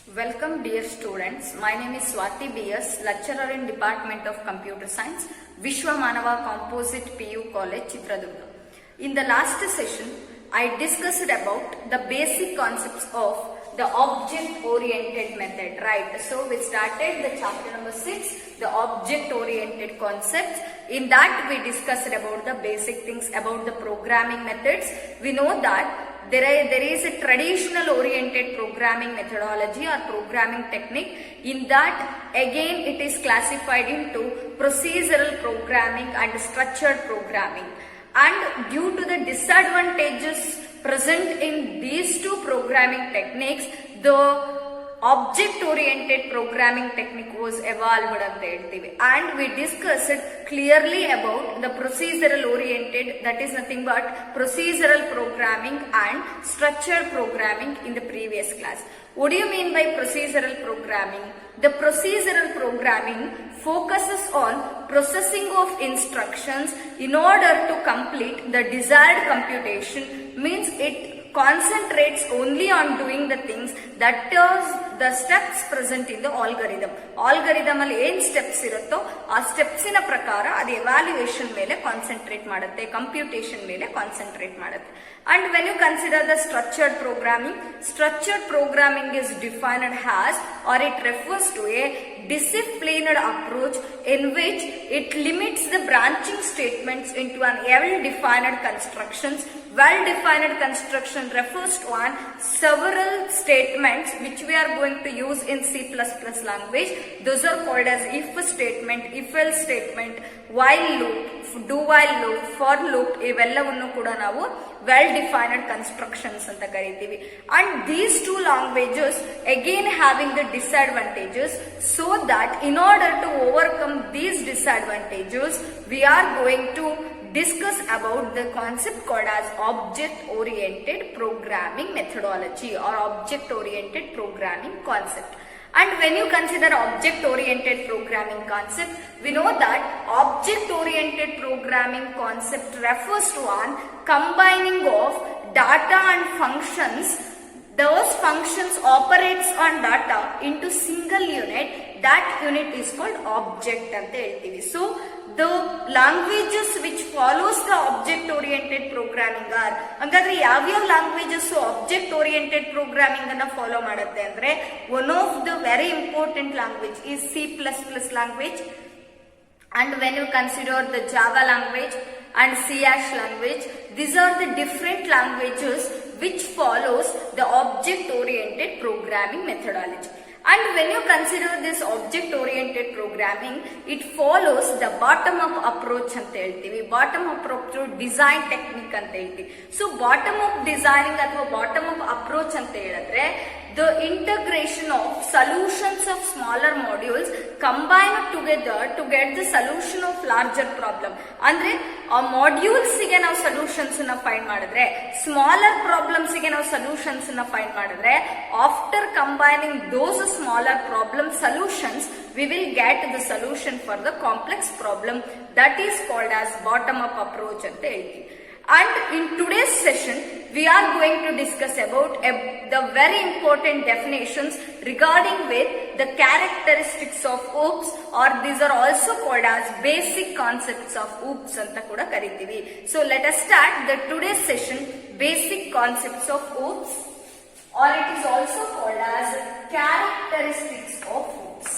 Welcome dear students, my name is Swati BS, lecturer in Department of Computer Science, Vishwa Manava Composite PU College, Chitradurga. In the last session, I discussed about the basic concepts of the object-oriented method, right? So we started the chapter number 6, the object-oriented concepts. In that we discussed about the basic things about the programming methods. We know that there is a traditional oriented programming methodology or programming technique. In that again it is classified into procedural programming and structured programming. And due to the disadvantages present in these two programming techniques, the object-oriented programming technique was evolved and we discussed clearly about the procedural-oriented, that is nothing but procedural programming and structured programming in the previous class. What do you mean by procedural programming? The procedural programming focuses on processing of instructions in order to complete the desired computation, means it concentrates only on doing the things that is the steps present in the algorithm. Algorithm alli ಏನು steps ಇರುತ್ತೋ ಆ steps ನ ಪ್ರಕಾರ ಅದು evaluation ಮೇಲೆ concentrate ಮಾಡುತ್ತೆ, computation ಮೇಲೆ concentrate ಮಾಡುತ್ತೆ. And when you consider the structured programming is defined as, or it refers to a disciplined approach in which it limits the branching statements into an well-defined constructions. Well-defined construction refers to several statements which we are going to use in C++ language. Those are called as if statement, if-else statement, while loop, do-while loop, for loop. ಇವೆಲ್ಲವನ್ನು ಕೂಡ ನಾವು well-defined constructions ಅಂತ ಕರಿತೀವಿ. And these two languages again having the disadvantages, so that in order to overcome these disadvantages, we are going to discuss about the concept called as object-oriented programming methodology or object-oriented programming concept. And when you consider object-oriented programming concept, we know that object-oriented programming concept refers to combining of data and functions. Those functions operates on data into single unit. That unit is called object anta heltivi. So the languages which follows the object-oriented programming are, ಹಾಗಾದ್ರೆ ಯಾವ್ಯಾವ languages object-oriented programming ಅನ್ನ follow ಮಾಡುತ್ತೆ ಅಂದ್ರೆ, one of the very important language is C++ language. And when you consider the Java language and C# language, these are the different languages which follows the object-oriented programming methodology. And when you consider this object-oriented programming, it follows the bottom-up approach ಅಂತ ಹೇಳ್ತೀವಿ. Bottom-up approach design technique ಅಂತ ಹೇಳ್ತೀವಿ. So bottom-up designing ಅಥವಾ bottom-up approach ಅಂತ ಹೇಳಿದ್ರೆ, the integration of solutions of smaller modules combined together to get the solution of larger problem. ಅಂದ್ರೆ ಆ modules ಗೆ ನಾವು ಸೊಲ್ಯೂಷನ್ಸ್ ನ ಫೈಂಡ್ ಮಾಡಿದ್ರೆ, ಸ್ಮಾಲರ್ ಪ್ರಾಬ್ಲಮ್ಸ್ ಗೆ ನಾವು ಸೊಲ್ಯೂಷನ್ಸ್ ನ ಫೈಂಡ್ ಮಾಡಿದ್ರೆ, after combining those smaller problem solutions, we will get the solution for the complex problem. That is called as bottom up approach anta helti. And in today's session we are going to discuss about the very important definitions regarding with the characteristics of OOPS, or these are also called as basic concepts of OOPS anta kuda karitivi. So let us start the today's session, basic concepts of OOPS, or it is also called as characteristics of OOPS.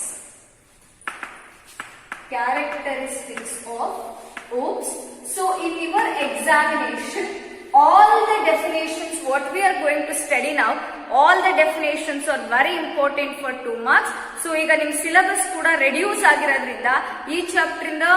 Characteristics of OOPS. So in your examination, all the definitions what we are going to study now, all the definitions are very important for 2 marks. So ಈಗ ನಿಮ್ಮ syllabus ಕೂಡ reduce ಆಗಿರೋದ್ರಿಂದ ಈ chapter ಇಂದ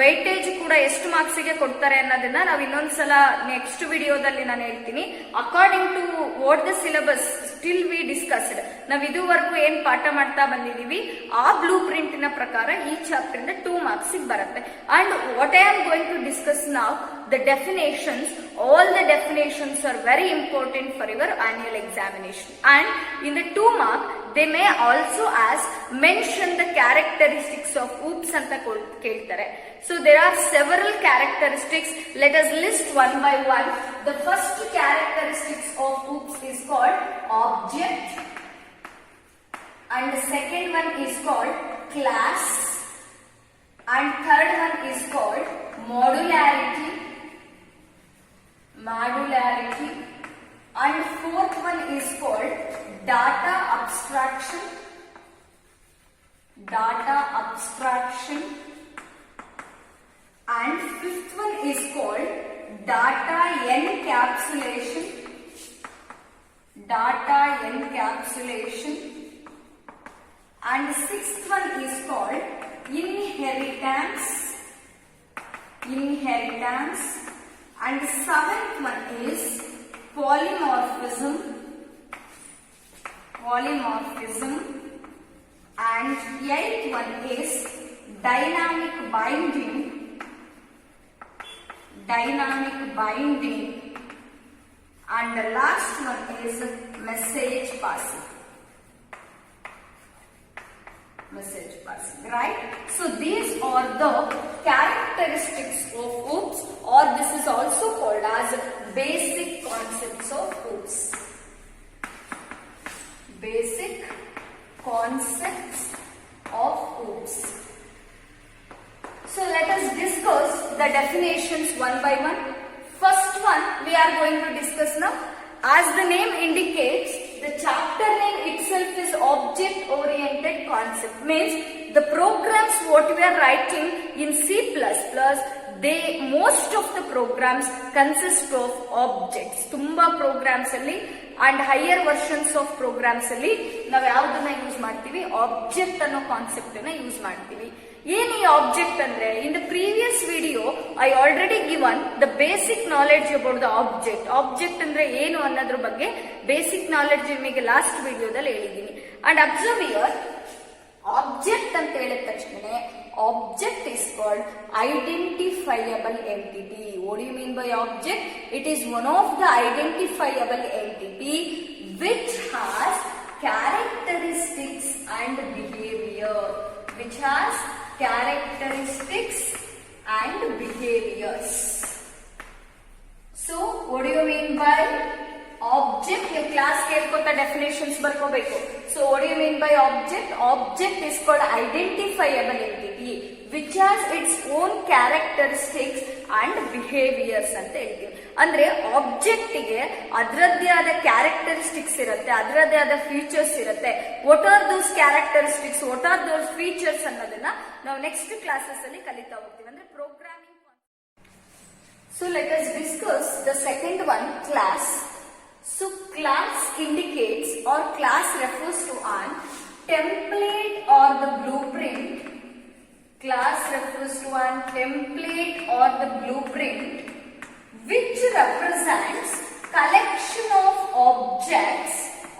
weightage ಕೂಡ ಎಷ್ಟು marks ಗೆ ಕೊಡ್ತಾರೆ ಅನ್ನೋದನ್ನ ನಾವು ಇನ್ನೊಂದ್ಸಲ ನೆಕ್ಸ್ಟ್ ವಿಡಿಯೋದಲ್ಲಿ ನಾನು ಹೇಳ್ತೀನಿ. According to what the syllabus still we discussed, ನಾವು ಇದುವರೆಗೂ ಏನ್ ಪಾಠ ಮಾಡ್ತಾ ಬಂದಿದೀವಿ ಆ ಬ್ಲೂ ಪ್ರಿಂಟ್ ನ ಪ್ರಕಾರ ಈ ಚಾಪ್ಟರ್ ಇಂದ 2 ಮಾರ್ಕ್ಸ್ ಬರುತ್ತೆ. And what I am going to discuss ನಾವ್, the definitions, all the definitions are very important for your annual examination. And in the 2 mark, they may also ask, mention the characteristics of OOPS anta keltare. So there are several characteristics. Let us list one by one. The first characteristics of OOPS is called object and the second one is called class, and third one is called modularity, and fourth one is called data abstraction, and fifth one is called data encapsulation, and the sixth one is called inheritance, and the seventh one is polymorphism, and eighth one is dynamic binding, and the last one is message passing, right? So these are the characteristics of OOPS, or this is also called as basic concepts of OOPS. Basic concepts of OOPS. So let us discuss the definitions one by one. First one we are going to discuss now. As the name indicates, the chapter name itself is object oriented concept. Means the programs what we are writing in C++, most of the programs consist of objects. Tumba programs alli and higher versions of programs alli ನಾವು ಯಾವುದನ್ನ use ಮಾಡ್ತೀವಿ, object ಅನ್ನೋ concept ಅನ್ನ use ಮಾಡ್ತೀವಿ. ಏನ್ ಈ object ಅಂದ್ರೆ, in the previous video I already given the basic knowledge about the object. Object ಅಂದ್ರೆ ಏನು ಅನ್ನೋದ್ರ ಬಗ್ಗೆ ಬೇಸಿಕ್ ನಾಲೆಡ್ಜ್ ನಿಮಗೆ ಲಾಸ್ಟ್ ವಿಡಿಯೋದಲ್ಲಿ ಹೇಳಿದ್ದೀನಿ. ಅಂಡ್ ಅಬ್ಸರ್ವ್ ಹಿಯರ್, ಆಬ್ಜೆಕ್ಟ್ ಅಂತ ಹೇಳಿದ ತಕ್ಷಣ object is called identifiable entity. What do you mean by object? It is one of the identifiable entity which has characteristics and behavior. So what do you mean by object? Your class kelkota definitions barkobeku. So what do you mean by object? Object is called identifiable entity which has its own characteristics and behaviors ಅಂತ ಹೇಳ್ತೀವಿ. ಅಂದ್ರೆ object ಗೆ ಅದರದ್ದೇ ಆದ characteristics ಇರುತ್ತೆ, ಅದರದ್ದೇ ಆದ features ಇರುತ್ತೆ. What are those characteristics, what are those features ಅನ್ನೋದನ್ನ ನಾವು ನೆಕ್ಸ್ಟ್ ಕ್ಲಾಸಸ್ ಅಲ್ಲಿ ಕಲಿತಾ ಹೋಗ್ತೀವಿ. ಅಂದ್ರೆ programming. So let us discuss the second one, class. So class indicates or class refers to an template or the blueprint. Class refers to an template or the blueprint which represents collection of objects,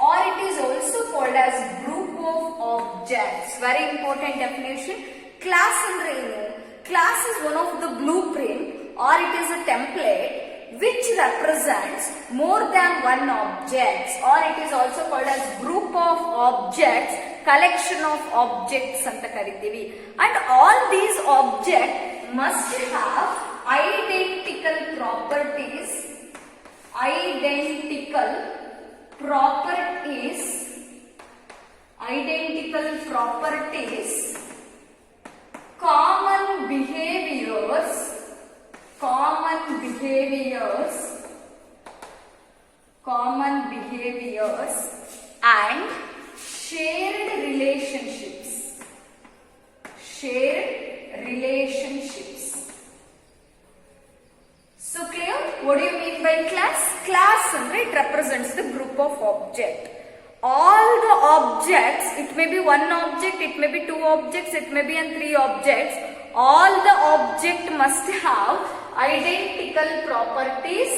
or it is also called as group of objects. Very important definition. Class andre enu? Class is one of the blueprint or it is a template which represents more than one objects, or it is also called as group of objects, collection of objects anta karitivi. And all these objects must have identical properties, common behaviors and shared relationships. So clear? What do you mean by class? Class andre it represents the group of object. All the objects, it may be one object, it may be two objects, it may be three objects. All the object must have identical properties,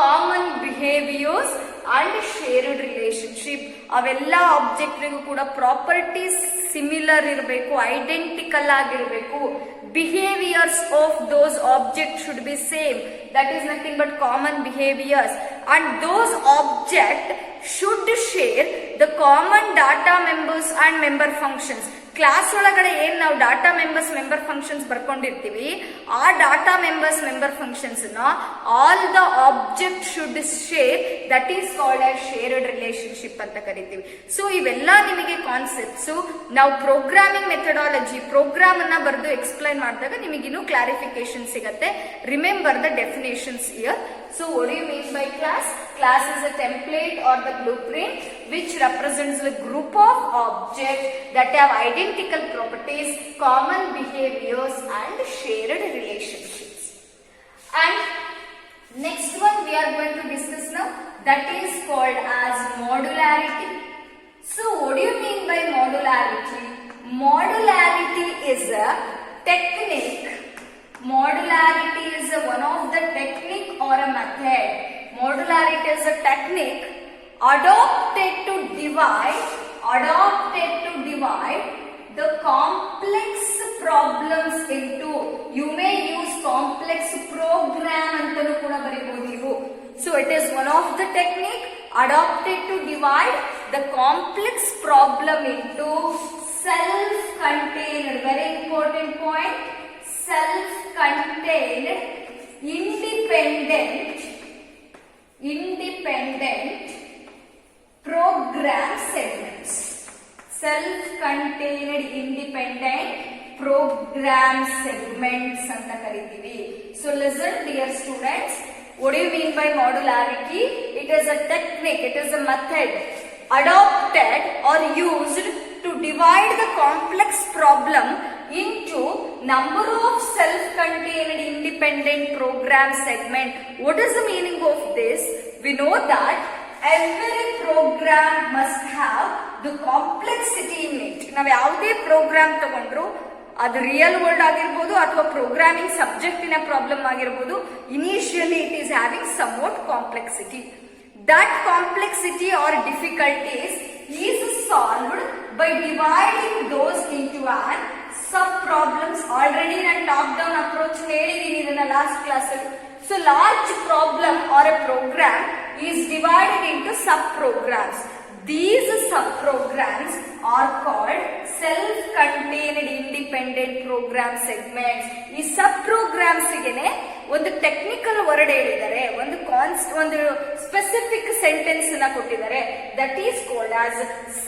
common behaviors and shared relationship. ಅವೆಲ್ಲ ಆಬ್ಜೆಕ್ಟ್ರಿಗೂ ಕೂಡ properties similar ಇರಬೇಕು, identical ಆಗಿರಬೇಕು. Behaviors of those objects should be same. That is nothing but common behaviors. And those objects should share the common data members and member functions. Class ಒಳಗಡೆ ಏನ್ ನಾವು data members member functions ಬರ್ಕೊಂಡಿರ್ತೀವಿ, ಆ data members member functions all the object should share, that is called as shared relationship ಅಂತ ಕರಿತೀವಿ. So ಇವೆಲ್ಲ ನಿಮಗೆ concepts ನಾವು ಪ್ರೋಗ್ರಾಮಿಂಗ್ ಮೆಥಡಾಲಜಿ ಪ್ರೋಗ್ರಾಮ್ ಅನ್ನ ಬರೆದು ಎಕ್ಸ್ಪ್ಲೈನ್ ಮಾಡಿದಾಗ ನಿಮಗೆ ಇನ್ನೂ ಕ್ಲಾರಿಫಿಕೇಶನ್ ಸಿಗತ್ತೆ. Remember the definitions here. So what do you mean by class? Class is a template or the blueprint which represents the group of objects that have identical properties, common behaviors and shared relationships. And next one we are going to discuss now, that is called as modularity. So what do you mean by modularity? Modularity is a technique. Modularity is one of the technique or a method. Modularity is a technique adopted to divide the complex problems into, you may use complex program antanu kuda baribodu ನೀವು. So it is one of the technique adopted to divide the complex problem into self-contained, very important point, self-contained, independent program segments. Self-contained independent program segments anta kariತೀವಿ. So listen dear students, what do you mean by modularity? It is a technique, it is a method adopted or used to divide the complex problem into number of self-contained independent program segment. What is the meaning of this? We know that every program must have the complexity in it. ನಾವು ಯಾವುದೇ program ತಗೊಂಡ್ರು, ಅದು real world ಆಗಿರ್ಬೋದು ಅಥವಾ programming ಸಬ್ಜೆಕ್ಟಿನ problem ಆಗಿರ್ಬೋದು, initially it is having somewhat complexity. That complexity or difficulties is solved by dividing those into an sub problems. Already ನಾನು top down approach ಹೇಳಿದೀನಿ ಇದನ್ನ ಲಾಸ್ಟ್ ಕ್ಲಾಸ್ ಅಲ್ಲಿ. So large problem or a program is divided into sub programs. These sub programs are called self-contained independent program segments. ಈ ಸಬ್ programmes ಗೆನೆ ಒಂದು technical word ಹೇಳಿದ್ದಾರೆ, ಒಂದು specific sentence ನ ಕೊಟ್ಟಿದ್ದಾರೆ, that is called as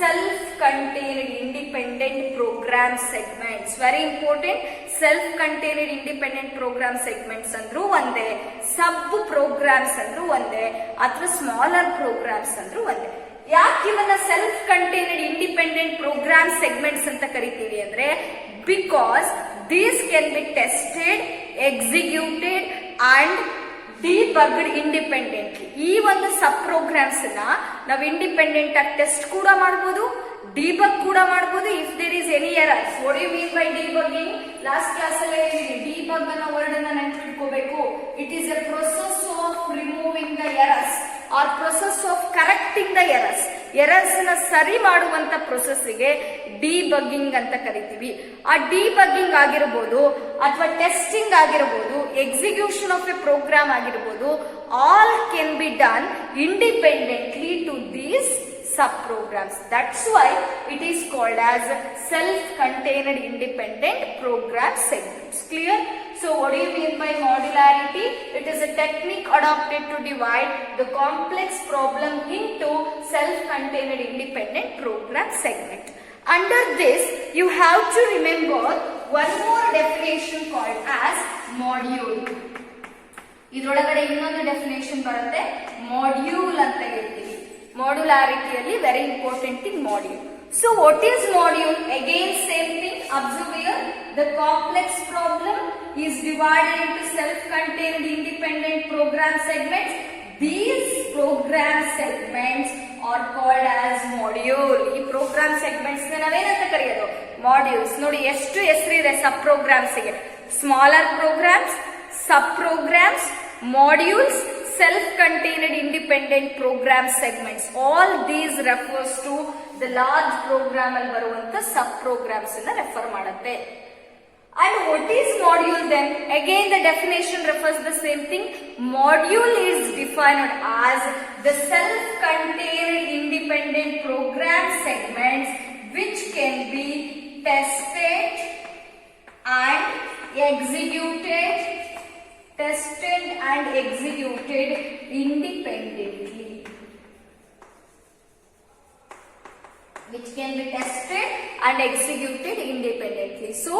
self-contained independent program segments. Very important. self-contained independent program segments ಅಂದ್ರೂ ಒಂದೇ, ಸಬ್ programmes ಅಂದ್ರೂ ಒಂದೇ, ಅಥವಾ ಸ್ಮಾಲರ್ ಪ್ರೋಗ್ರಾಮ್ಸ್ ಅಂದ್ರೂ ಒಂದೇ. ಯಾಕೆ ಇವನ್ನ self contained independent program segments ಅಂತ ಕರಿತೀವಿ ಅಂದ್ರೆ, because these can be tested, executed and debugged independently. ಈ ಒಂದು ಸಬ್ ಪ್ರೋಗ್ರಾಮ್ಸ್ ನಾವು ಇಂಡಿಪೆಂಡೆಂಟ್ ಆಗಿ ಟೆಸ್ಟ್ ಕೂಡ ಮಾಡಬಹುದು, ಡಿಬಗ್ ಕೂಡ ಮಾಡಬಹುದು if there is any errors. What you mean by debugging? Last class ಅಲ್ಲಿ ಹೇಳಿದೀನಿ, ಡಿಬಗ್ ಅನ್ನೋ ವರ್ಡ್ ಅನ್ನ ನೆನಪಿಟ್ಕೋಬೇಕು. It is a process of removing the errors or process of correcting the errors. Errors ನ ಸರಿ ಮಾಡುವಂತ ಪ್ರೊಸೆಸ್ಗೆ ಡಿಬಗ್ಗಿಂಗ್ ಅಂತ ಕರಿತೀವಿ. ಆ ಡಿಬಗ್ಗಿಂಗ್ ಆಗಿರಬಹುದು ಅಥವಾ ಟೆಸ್ಟಿಂಗ್ ಆಗಿರಬಹುದು, ಎಕ್ಸಿಕ್ಯೂಷನ್ ಆಫ್ ಎ ಪ್ರೋಗ್ರಾಮ್ ಆಗಿರಬಹುದು, all can be done independently to these sub-programs. That's why it is called as self-contained independent program segments. Clear? So what do you mean by modularity? It is a technique adopted to divide the complex problem into self-contained independent program segment. Under this, you have to remember one more definition called as module. ಇದರೊಳಗಡೆ ಇನ್ನೊಂದು definition ಬರುತ್ತೆ, module ಅಂತ ಹೇಳ್ತೀವಿ. ಮಾಡ್ಯುಲಾರಿಟಿಯಲ್ಲಿ very important thing module. So what is module? Again same thing. Observe here, the complex problem is divided into self contained independent program segments. These program segments are called as module. ಈ program segments ನಾವೇನಂತ ಕರೆಯೋದು? Modules. ನೋಡಿ ಎಷ್ಟು ಹೆಸರಿದೆ sub programs ಗೆ. Smaller programs, sub programs, modules, self-contained independent program segments. All these refers to the large program ಅಲ್ಲಿ ಬರುವಂತ sub programs ಅನ್ನ ರೆಫರ್ ಮಾಡುತ್ತೆ. And what is module then? Again the definition refers the same thing. Module is defined as the self-contained independent program segments which can be tested and executed independently, which can be tested and executed independently. So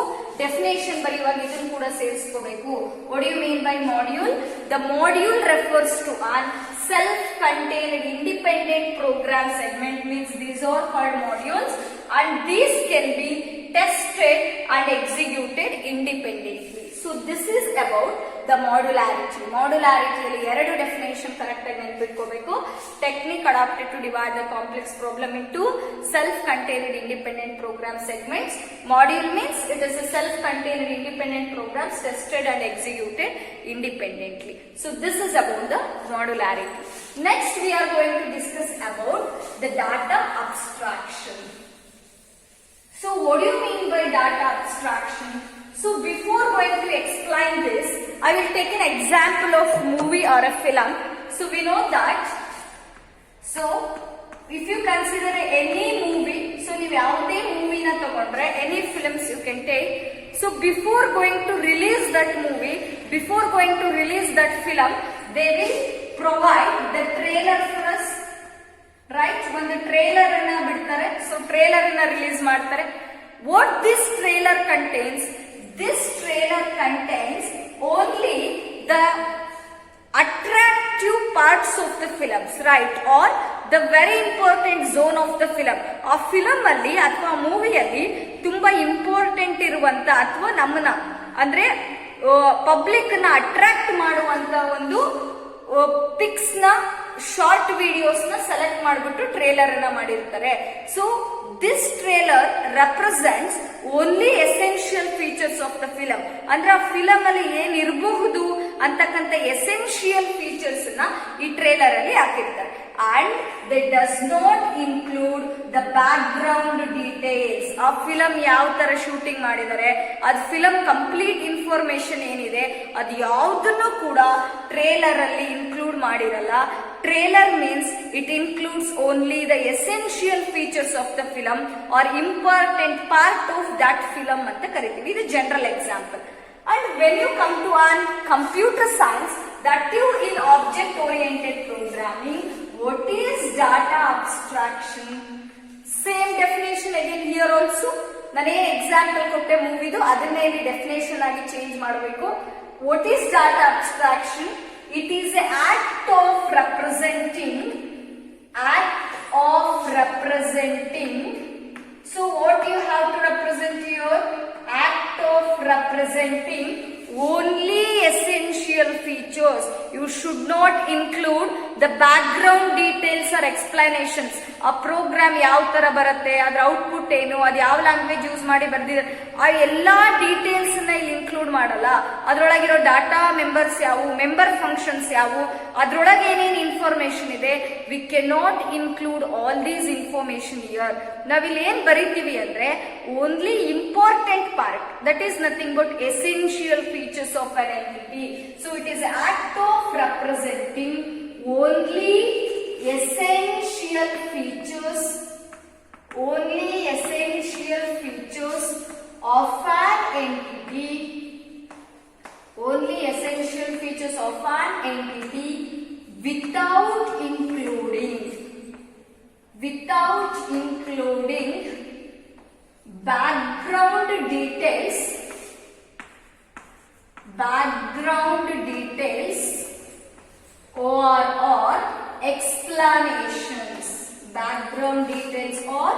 definition ಬರೆಯುವಾಗ ಇದನ್ನು ಕೂಡ ಸೇರಿಸ್ಕೋಬೇಕು. What do you mean by module? The module refers to an self-contained independent program segment, means these are called modules, and these can be tested and executed independently. So this is about the modularity. Modularity ಅಲ್ಲಿ ಎರಡು definition correct ಆಗಿ ನೆನಪಿಟ್ಕೋಬೇಕು. Technique adapted to divide the complex problem into self contained independent program segments. Module means it is a self-contained independent programs tested and executed independently. So this is about the modularity. Next we are going to discuss about the data abstraction. So what do you mean by data abstraction? So before going to explain this, I will take an example of movie or a film. So we know that, so if you consider any movie, so ನೀವು ಯಾವುದೇ ಮೂವಿನ ತಗೊಂಡ್ರೆ, any films you can take. So before going to release that movie, before going to release that film, they will provide the trailer for us, right? ಒಂದು trailer ಅನ್ನ ಬಿಡ್ತಾರೆ. So trailer ಅನ್ನ release ಮಾಡ್ತಾರೆ. What this trailer contains? This trailer contains only the attractive parts of the films, right? Or the very important zone of the film. ಆ film ಅಲ್ಲಿ ಅಥವಾ ಮೂವಿಯಲ್ಲಿ ತುಂಬಾ important ಇರುವಂತ ಅಥವಾ ನಮ್ಮನ್ನ ಅಂದ್ರೆ ಪಬ್ಲಿಕ್ ನ ಅಟ್ರಾಕ್ಟ್ ಮಾಡುವಂತ ಒಂದು ಪಿಕ್ಸ್ ನ ಶಾರ್ಟ್ ವಿಡಿಯೋಸ್ ನ ಸೆಲೆಕ್ಟ್ ಮಾಡಿಬಿಟ್ಟು ಟ್ರೇಲರ್ ಅನ್ನ ಮಾಡಿರ್ತಾರೆ. So this trailer represents only essential features of the film. ಅಂದ್ರೆ ಆ ಫಿಲಂ ಅಲ್ಲಿ ಏನ್ ಇರಬಹುದು ಅಂತಕ್ಕಂಥ ಎಸೆನ್ಷಿಯಲ್ ಫೀಚರ್ಸ್ ನ ಈ ಟ್ರೇಲರ್ ಅಲ್ಲಿ ಹಾಕಿರ್ತಾರೆ. And they does not include the background details. ಆ ಫಿಲಂ ಯಾವ ತರ ಶೂಟಿಂಗ್ ಮಾಡಿದ್ದಾರೆ, ಅದ್ ಫಿಲಂ ಕಂಪ್ಲೀಟ್ ಇನ್ಫಾರ್ಮೇಶನ್ ಏನಿದೆ ಅದು ಯಾವುದನ್ನು ಕೂಡ ಟ್ರೇಲರ್ ಅಲ್ಲಿ ಇನ್ಕ್ಲೂಡ್ ಮಾಡಿರಲ್ಲ. Trailer means it includes only the essential features of the film are important part of that film ಅಂತ ಕರಿತೀವಿ. ಇದು general example. And when you come to an computer science, that too in object oriented programming, what is data abstraction? Same definition again here also. ನಾನು ಏನು example ಕೊಟ್ಟೆ ಮೂವಿದು ಅದನ್ನೇ ಇಲ್ಲಿ definition ಆಗಿ change ಮಾಡಬೇಕು. What is data abstraction? It is an act of representing. So what you have to represent here? Act of representing only essential features. You should not include the background details or explanations. ಆ program ಯಾವ ತರ ಬರುತ್ತೆ, ಅದ್ರ output ಏನು, ಅದು ಯಾವ language use ಮಾಡಿ ಬರ್ದಿದ್ದಾರೆ, ಆ ಎಲ್ಲಾ ಡೀಟೇಲ್ಸ್ ನ ಇಲ್ಲಿ ಇನ್ಕ್ಲೂಡ್ ಮಾಡಲ್ಲ. ಅದ್ರೊಳಗಿರೋ ಡಾಟಾ ಮೆಂಬರ್ಸ್ ಯಾವುವು, ಮೆಂಬರ್ ಫಂಕ್ಷನ್ಸ್ ಯಾವುವು, ಅದ್ರೊಳಗೆ ಏನೇನು ಇನ್ಫಾರ್ಮೇಶನ್ ಇದೆ, we can not include all these information here. ನಾವಿಲ್ಲಿ ಏನ್ ಬರೀತೀವಿ ಅಂದ್ರೆ only important part, that is nothing but essential features of an entity. So it is act of representing only essential features of an entity, only essential features of an entity without including background details or explanations. Background details or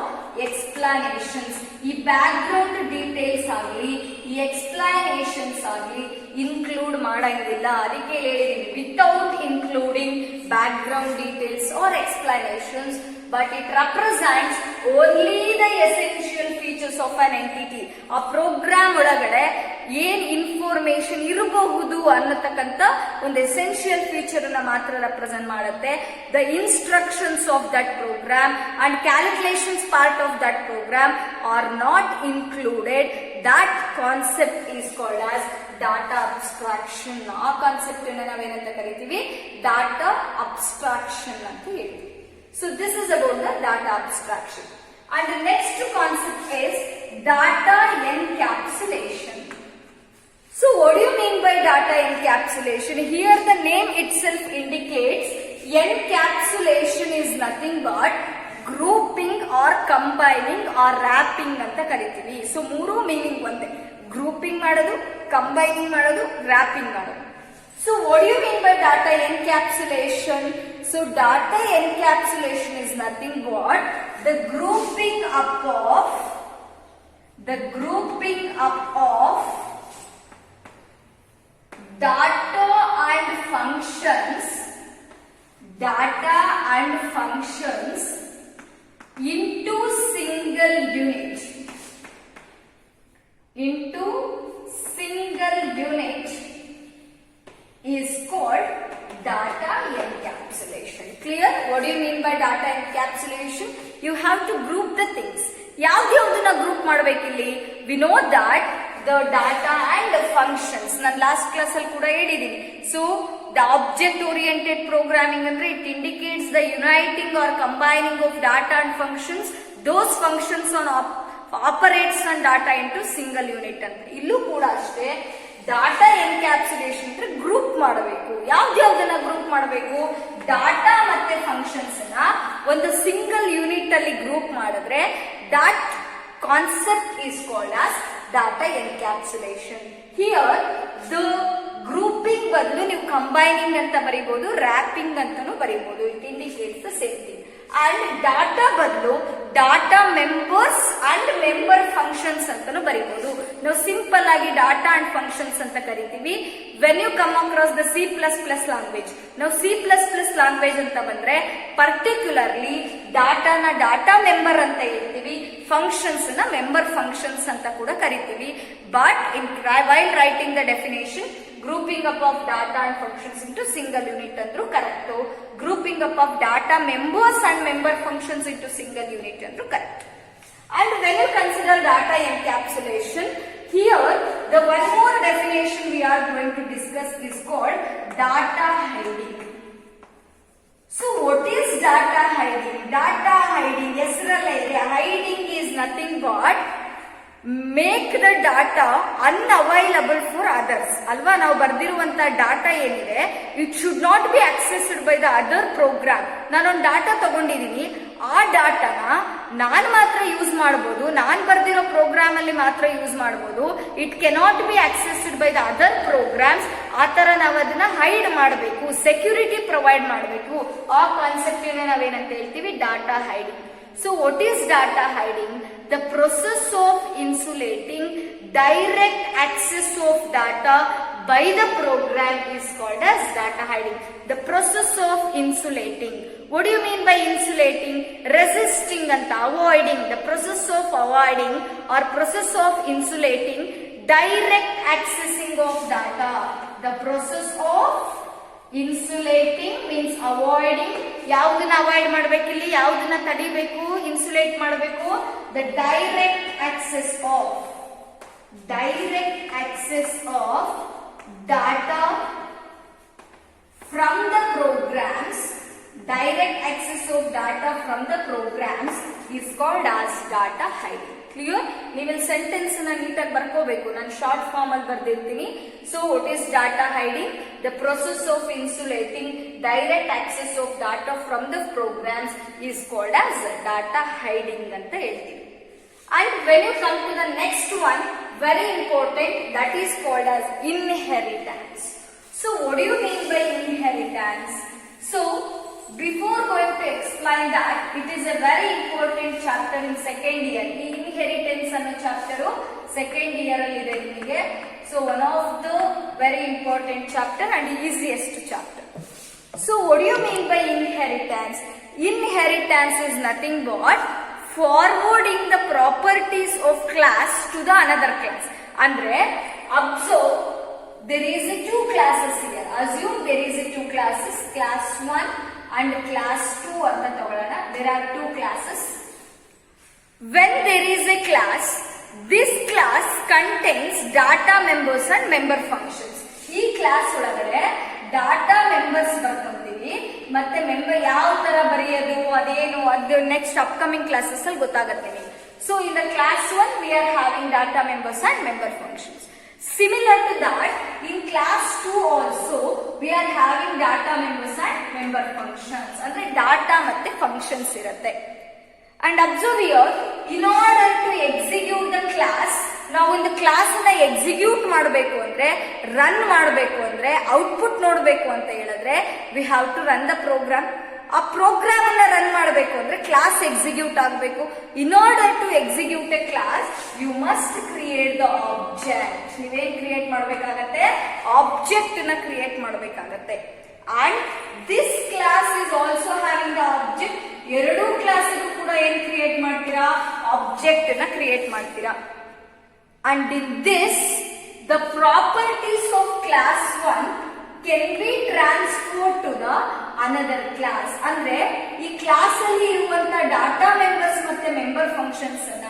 explanations. ಈ background details ಆಗಲಿ ಈ explanations ಆಗಲಿ include ಮಾಡಂಗಿಲ್ಲ. ಅದಕ್ಕೆ ಹೇಳಿದೀನಿ without including background details or explanations, but it represents only the essential features of an entity. ಆ program ಒಳಗಡೆ ಏನ್ ಇನ್ಫಾರ್ಮೇಶನ್ ಇರಬಹುದು ಅನ್ನತಕ್ಕಂತ ಒಂದು ಎಸೆನ್ಷಿಯಲ್ ಫೀಚರ್ ಅನ್ನ ಮಾತ್ರ ರೆಪ್ರೆಸೆಂಟ್ ಮಾಡುತ್ತೆ. The instructions of that program and calculations part of that program are not included. That concept is called as data abstraction. ಆ concept ಅನ್ನ ನಾವೇನಂತ ಕರಿತೀವಿ, ಡಾಟಾ ಅಬ್ಸ್ಟ್ರಾಕ್ಷನ್ ಅಂತ ಹೇಳ್ತೀವಿ. So this is about the data abstraction. And the next concept is data encapsulation. So what do you mean by data encapsulation? Here the name itself indicates encapsulation is nothing but grouping or combining or wrapping ಅಂತ ಕರಿತೀವಿ. So ಮೂರು meaning ಒಂದೇ, grouping ಮಾಡೋದು, combining ಮಾಡೋದು, wrapping ಮಾಡೋದು. So what do you mean by data encapsulation? So data encapsulation is nothing but the grouping up of data and functions into single unit is called data encapsulation. Clear? What do you mean by data encapsulation? You have to group the things. ಯಾವ್ದನ್ನ group ಮಾಡ್ಬೇಕಿಲ್ಲಿ? We know that the data and the functions, ನಾನು last class ಅಲ್ಲಿ ಕೂಡ ಹೇಳಿದೀನಿ. So the object oriented programming ಅಂದ್ರೆ it indicates the uniting or combining of data and functions. Those functions on operates on data into single unit ಅಂತ. ಇಲ್ಲೂ ಕೂಡ ಅಷ್ಟೇ data encapsulation ಅಂದ್ರೆ ಗ್ರೂಪ್ ಮಾಡಬೇಕು. ಯಾವ್ದನ್ನ ಗ್ರೂಪ್ ಮಾಡಬೇಕು? ಡಾಟಾ ಮತ್ತೆ ಫಂಕ್ಷನ್ಸ್ ಅನ್ನ ಒಂದು ಸಿಂಗಲ್ ಯೂನಿಟ್ ಅಲ್ಲಿ ಗ್ರೂಪ್ ಮಾಡಿದ್ರೆ that concept is called as data encapsulation. Here the grouping ಬದಲು ನೀವು ಕಂಬೈನಿಂಗ್ ಅಂತ ಬರೀಬಹುದು, ರ್ಯಾಪಿಂಗ್ ಅಂತಾನು ಬರೀಬಹುದು. It indicates the same thing. And data ಬದಲು data members and member functions ಅಂತಾನು ಬರೀಬಹುದು. ನಾವು ಸಿಂಪಲ್ ಆಗಿ ಡಾಟಾ ಅಂಡ್ ಫಂಕ್ಷನ್ಸ್ ಅಂತ ಕರಿತೀವಿ. When you come across the C++ language, ನಾವು C++ ಲ್ಯಾಂಗ್ವೇಜ್ ಅಂತ ಬಂದ್ರೆ ಪರ್ಟಿಕ್ಯುಲರ್ಲಿ ಡಾಟಾನ ಡಾಟಾ ಮೆಂಬರ್ ಅಂತ ಹೇಳ್ತೀವಿ, ಫಂಕ್ಷನ್ಸ್ ನ ಮೆಂಬರ್ ಫಂಕ್ಷನ್ಸ್ ಅಂತ ಕೂಡ ಕರಿತೀವಿ. But in while writing the definition, grouping up of data and functions into single unit andru correct. Grouping up of data members and member functions into single unit andru correct. And when you consider data encapsulation, here the one more definition we are going to discuss is called data hiding. So what is data hiding? Data hiding, hiding is nothing but make the data unavailable for others ಅಲ್ವಾ. ನಾವು ಬರ್ದಿರುವಂತ data ಏನಿದೆ it should not be accessed by the other program. ನಾನೊಂದು data ತಗೊಂಡಿದೀನಿ, ಆ ಡಾಟಾನ ನಾನು ಮಾತ್ರ ಯೂಸ್ ಮಾಡಬಹುದು, ನಾನು ಬರ್ದಿರೋ ಪ್ರೋಗ್ರಾಮ್ ಅಲ್ಲಿ ಮಾತ್ರ ಯೂಸ್ ಮಾಡಬಹುದು. It cannot be accessed by the other programs. ಆ ತರ ನಾವು ಅದನ್ನ ಹೈಡ್ ಮಾಡಬೇಕು, ಸೆಕ್ಯೂರಿಟಿ ಪ್ರೊವೈಡ್ ಮಾಡಬೇಕು. ಆ ಕಾನ್ಸೆಪ್ಟ್ ನಾವೇನಂತ ಹೇಳ್ತೀವಿ? Data hiding. So what is data hiding? The process of insulating direct access of data by the program is called as data hiding. The process of insulating. What do you mean by insulating? Resisting and avoiding. The process of avoiding or process of insulating direct accessing of data. The process of insulating means avoiding. ಯಾವ್ದನ್ನ avoid ಮಾಡ್ಬೇಕಿಲ್ಲಿ? ಯಾವ್ದನ್ನ ತಡಿಬೇಕು? Insulate ಮಾಡಬೇಕು. The direct access of data from the programs. Direct access of data from the programs is called as data hiding. Clear? ನೀವು sentence ನೀಟಾಗಿ ಬರ್ಕೋಬೇಕು. ನಾನು short form ಅಲ್ಲಿ ಬರ್ದಿರ್ತೀನಿ. So what is data hiding? The process of insulating direct access of data from the programs is called as data hiding ಅಂತ ಹೇಳ್ತೀವಿ. And when you come to the next one, very important, that is called as inheritance. So what do you mean by inheritance? So before going to explain that, it is a very important chapter in second year. ಈ inheritance ಅನ್ನೋ chapter second year ಅಲ್ಲಿ ಇದೆ ನಿಮಗೆ. So one of the very important chapter and easiest chapter. So what do you mean by inheritance? Inheritance is nothing but forwarding the properties of class to the another class. ಅಂದ್ರೆ observe, there is a two classes here. Assume there is a two classes, class 1 and class 2 ಅಂತ ತಗೊಳ್ಳೋಣ. There are two classes. When there is a class, this class contains data members and member functions. ಈ class ಒಳಗಡೆ data members ಬರ್ಕೊಂತೀವಿ, ಮತ್ತೆ member ಯಾವ ತರ ಬರೆಯೋದು, ಅದೇನು, ಅದು ನೆಕ್ಸ್ಟ್ ಅಪ್ಕಮಿಂಗ್ ಕ್ಲಾಸಸ್ ಅಲ್ಲಿ ಗೊತ್ತಾಗತ್ತೆ. So in the class 1 we are having data members and member functions. Similar to that, in class 2 also we are having data members and member functions. ಅಂದ್ರೆ data ಮತ್ತೆ functions ಇರುತ್ತೆ. And observe here, in order to execute the class, ನಾವು ಒಂದು class ಅನ್ನ execute ಮಾಡಬೇಕು ಅಂದ್ರೆ, run ಮಾಡಬೇಕು ಅಂದ್ರೆ, ಔಟ್ಪುಟ್ ನೋಡಬೇಕು ಅಂತ ಹೇಳಿದ್ರೆ we have to run the program. ಆ ಪ್ರೋಗ್ರಾಮ್ ಅನ್ನ ರನ್ ಮಾಡಬೇಕು ಅಂದ್ರೆ ಕ್ಲಾಸ್ ಎಕ್ಸಿಕ್ಯೂಟ್ ಆಗಬೇಕು. In order to execute a class you must create the object. ನೀವೇನ್ ಕ್ರಿಯೇಟ್ ಮಾಡಬೇಕಾಗತ್ತೆ? ಆಬ್ಜೆಕ್ಟ್ ನ ಕ್ರಿಯೇಟ್ ಮಾಡಬೇಕಾಗತ್ತೆ. And this class is also having the object. ಎರಡೂ ಕ್ಲಾಸಿಗೂ ಕೂಡ ಏನ್ ಕ್ರಿಯೇಟ್ ಮಾಡ್ತೀರಾ? ಆಬ್ಜೆಕ್ಟ್ ನ ಕ್ರಿಯೇಟ್ ಮಾಡ್ತೀರಾ. And in this, the properties of class 1 can be transferred to the another class. ಅಂದ್ರೆ ಈ ಕ್ಲಾಸ್ ಅಲ್ಲಿ ಇರುವಂತ ಡಾಟಾ ಮೆಂಬರ್ಸ್ ಮತ್ತೆ ಮೆಂಬರ್ ಫಂಕ್ಷನ್ಸ್ ಅನ್ನ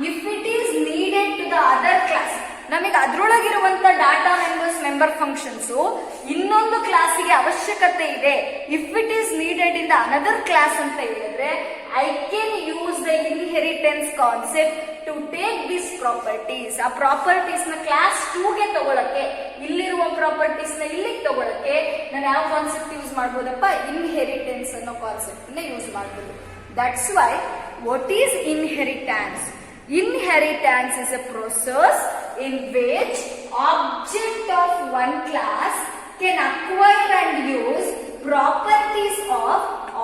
if it is needed to the other class, ನಮಗೆ ಅದ್ರೊಳಗಿರುವಂತ ಡಾಟಾ ಮೆಂಬರ್ಸ್ ಮೆಂಬರ್ ಫಂಕ್ಷನ್ಸ್ ಇನ್ನೊಂದು ಕ್ಲಾಸಿಗೆ ಅವಶ್ಯಕತೆ ಇದೆ, if it is needed in the another class ಅಂತ ಹೇಳಿದ್ರೆ I can use the inheritance concept to take this properties. ಆ ಪ್ರಾಪರ್ಟೀಸ್ ನ ಕ್ಲಾಸ್ 2 ಗೆ ತಗೊಳಕ್ಕೆ, ಇಲ್ಲಿರುವ ಪ್ರಾಪರ್ಟೀಸ್ ನ ಇಲ್ಲಿಗೆ ತಗೊಳಕ್ಕೆ ನಾನು ಯಾವ ಕಾನ್ಸೆಪ್ಟ್ ಯೂಸ್ ಮಾಡ್ಬೋದಪ್ಪ? ಇನ್ಹೆರಿಟೆನ್ಸ್ ಅನ್ನೋ ಕಾನ್ಸೆಪ್ಟ್ ನ ಯೂಸ್ ಮಾಡ್ಬೋದು. That's why what is inheritance? Inheritance is a process in which object of one class can acquire and use properties of